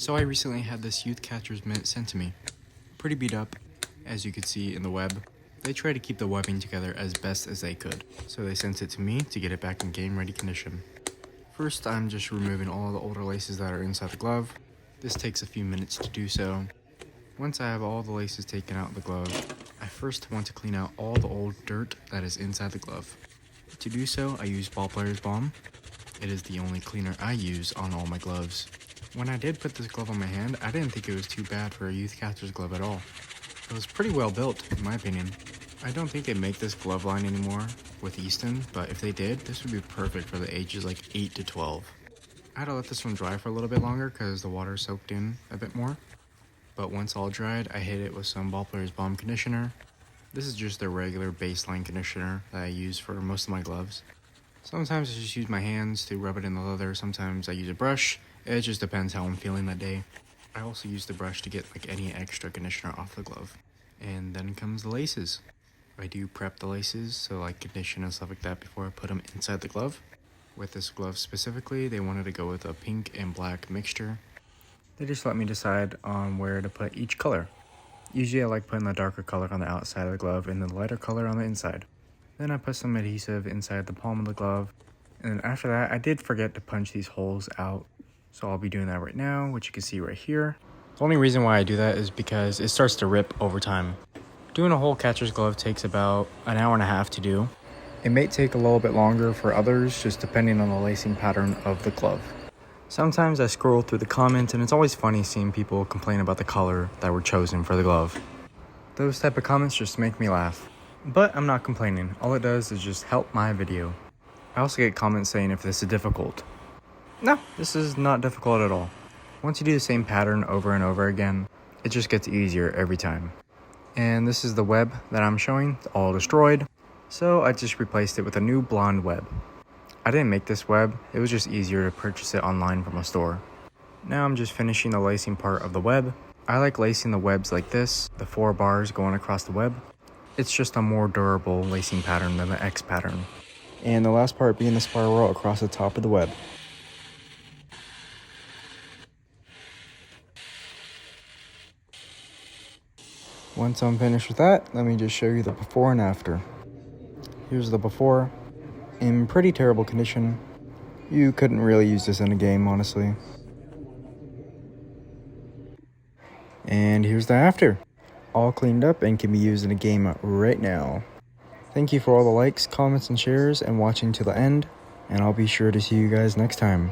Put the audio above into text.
So I recently had this youth catcher's mitt sent to me. Pretty beat up, as you could see in the web. They tried to keep the webbing together as best as they could, so they sent it to me to get it back in game ready condition. First, I'm just removing all the older laces that are inside the glove. This takes a few minutes to do so. Once I have all the laces taken out of the glove, I first want to clean out all the old dirt that is inside the glove. To do so, I use Ballplayer's Balm. It is the only cleaner I use on all my gloves. When I did put this glove on my hand, I didn't think it was too bad for a youth catcher's glove at all. It was pretty well built, in my opinion. I don't think they make this glove line anymore with Easton, but if they did, this would be perfect for the ages like 8 to 12. I had to let this one dry for a little bit longer because the water soaked in a bit more. But once all dried, I hit it with some Ballplayer's Balm conditioner. This is just the regular baseline conditioner that I use for most of my gloves. Sometimes I just use my hands to rub it in the leather, sometimes I use a brush. It just depends how I'm feeling that day. I also use the brush to get like any extra conditioner off the glove. And then comes the laces. I do prep the laces, so like condition and stuff like that before I put them inside the glove. With this glove specifically, they wanted to go with a pink and black mixture. They just let me decide on where to put each color. Usually I like putting the darker color on the outside of the glove and the lighter color on the inside. Then I put some adhesive inside the palm of the glove. And then after that, I did forget to punch these holes out. So I'll be doing that right now, which you can see right here. The only reason why I do that is because it starts to rip over time. Doing a whole catcher's glove takes about an hour and a half to do. It may take a little bit longer for others, just depending on the lacing pattern of the glove. Sometimes I scroll through the comments and it's always funny seeing people complain about the color that were chosen for the glove. Those type of comments just make me laugh. But I'm not complaining, all it does is just help my video. I also get comments saying if this is difficult. No, this is not difficult at all. Once you do the same pattern over and over again, it just gets easier every time. And this is the web that I'm showing, it's all destroyed. So I just replaced it with a new blonde web. I didn't make this web, it was just easier to purchase it online from a store. Now I'm just finishing the lacing part of the web. I like lacing the webs like this, the 4 bars going across the web. It's just a more durable lacing pattern than the X pattern. And the last part being the spiral across the top of the web. Once I'm finished with that, let me just show you the before and after. Here's the before, in pretty terrible condition. You couldn't really use this in a game, honestly. And here's the after, all cleaned up and can be used in a game right now. Thank you for all the likes, comments, and shares, and watching to the end, and I'll be sure to see you guys next time.